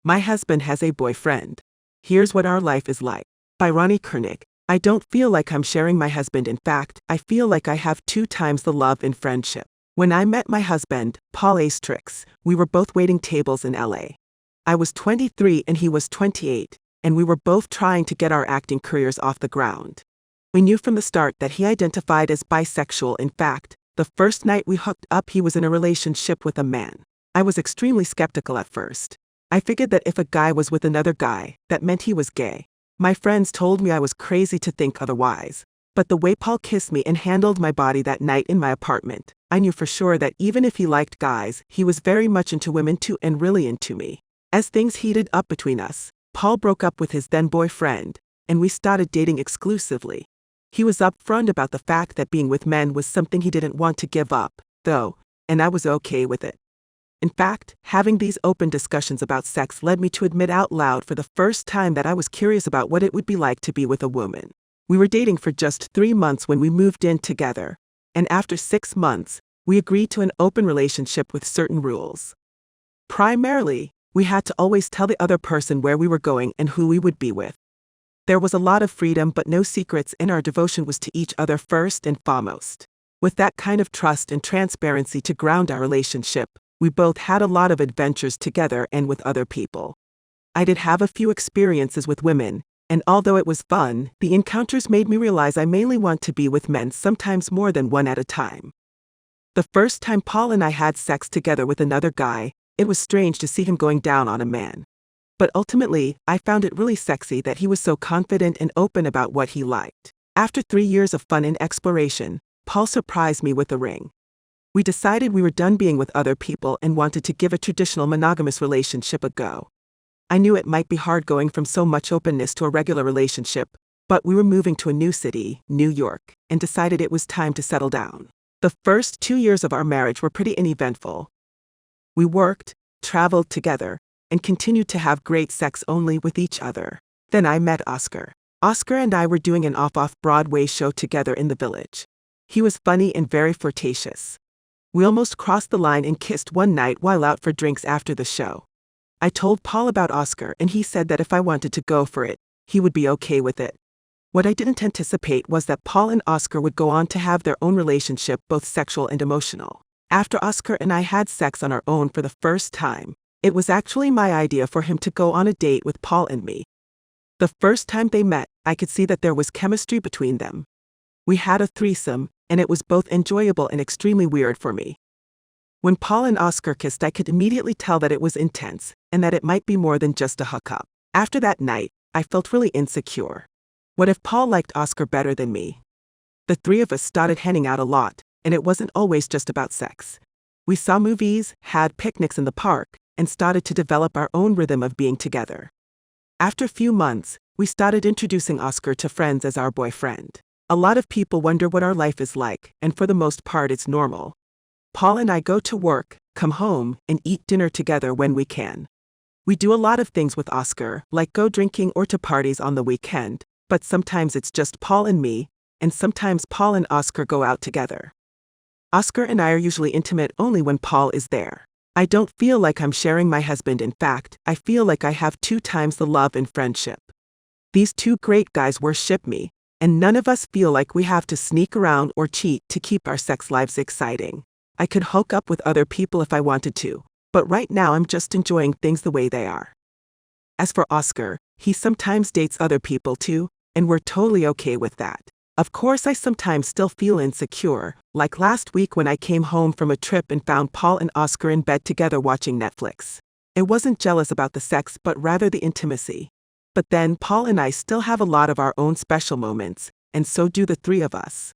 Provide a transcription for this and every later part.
My husband has a boyfriend. Here's what our life is like. By RONNIE KOENIG. I don't feel like I'm sharing my husband. In fact, I feel like I have 2 times the love in friendship. When I met my husband, Paul Astrix, we were both waiting tables in LA. I was 23 and he was 28, and we were both trying to get our acting careers off the ground. We knew from the start that he identified as bisexual. In fact, the first night we hooked up, he was in a relationship with a man. I was extremely skeptical at first. I figured that if a guy was with another guy, that meant he was gay. My friends told me I was crazy to think otherwise. But the way Paul kissed me and handled my body that night in my apartment, I knew for sure that even if he liked guys, he was very much into women too, and really into me. As things heated up between us, Paul broke up with his then boyfriend, and we started dating exclusively. He was upfront about the fact that being with men was something he didn't want to give up, though, and I was okay with it. In fact, having these open discussions about sex led me to admit out loud for the first time that I was curious about what it would be like to be with a woman. We were dating for just 3 months when we moved in together, and after 6 months, we agreed to an open relationship with certain rules. Primarily, we had to always tell the other person where we were going and who we would be with. There was a lot of freedom but no secrets, and our devotion was to each other first and foremost. With that kind of trust and transparency to ground our relationship, we both had a lot of adventures together and with other people. I did have a few experiences with women, and although it was fun, the encounters made me realize I mainly want to be with men, sometimes more than one at a time. The first time Paul and I had sex together with another guy, it was strange to see him going down on a man. But ultimately, I found it really sexy that he was so confident and open about what he liked. After 3 years of fun and exploration, Paul surprised me with a ring. We decided we were done being with other people and wanted to give a traditional monogamous relationship a go. I knew it might be hard going from so much openness to a regular relationship, but we were moving to a new city, New York, and decided it was time to settle down. The first 2 years of our marriage were pretty uneventful. We worked, traveled together, and continued to have great sex only with each other. Then I met Oscar. Oscar and I were doing an off-Broadway show together in the Village. He was funny and very flirtatious. We almost crossed the line and kissed one night while out for drinks after the show. I told Paul about Oscar, and he said that if I wanted to go for it, he would be okay with it. What I didn't anticipate was that Paul and Oscar would go on to have their own relationship, both sexual and emotional. After Oscar and I had sex on our own for the first time, it was actually my idea for him to go on a date with Paul and me. The first time they met, I could see that there was chemistry between them. We had a threesome, and it was both enjoyable and extremely weird for me. When Paul and Oscar kissed, I could immediately tell that it was intense, and that it might be more than just a hookup. After that night, I felt really insecure. What if Paul liked Oscar better than me? The 3 of us started hanging out a lot, and it wasn't always just about sex. We saw movies, had picnics in the park, and started to develop our own rhythm of being together. After a few months, we started introducing Oscar to friends as our boyfriend. A lot of people wonder what our life is like, and for the most part it's normal. Paul and I go to work, come home, and eat dinner together when we can. We do a lot of things with Oscar, like go drinking or to parties on the weekend, but sometimes it's just Paul and me, and sometimes Paul and Oscar go out together. Oscar and I are usually intimate only when Paul is there. I don't feel like I'm sharing my husband. In fact, I feel like I have 2 times the love in friendship. These 2 great guys worship me, and none of us feel like we have to sneak around or cheat to keep our sex lives exciting. I could hook up with other people if I wanted to, but right now I'm just enjoying things the way they are. As for Oscar, he sometimes dates other people too, and we're totally okay with that. Of course, I sometimes still feel insecure, like last week when I came home from a trip and found Paul and Oscar in bed together watching Netflix. I wasn't jealous about the sex, but rather the intimacy. But then Paul and I still have a lot of our own special moments, and so do the 3 of us.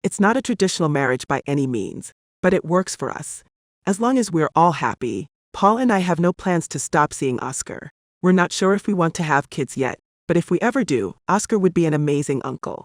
It's not a traditional marriage by any means, but it works for us. As long as we're all happy, Paul and I have no plans to stop seeing Oscar. We're not sure if we want to have kids yet, but if we ever do, Oscar would be an amazing uncle.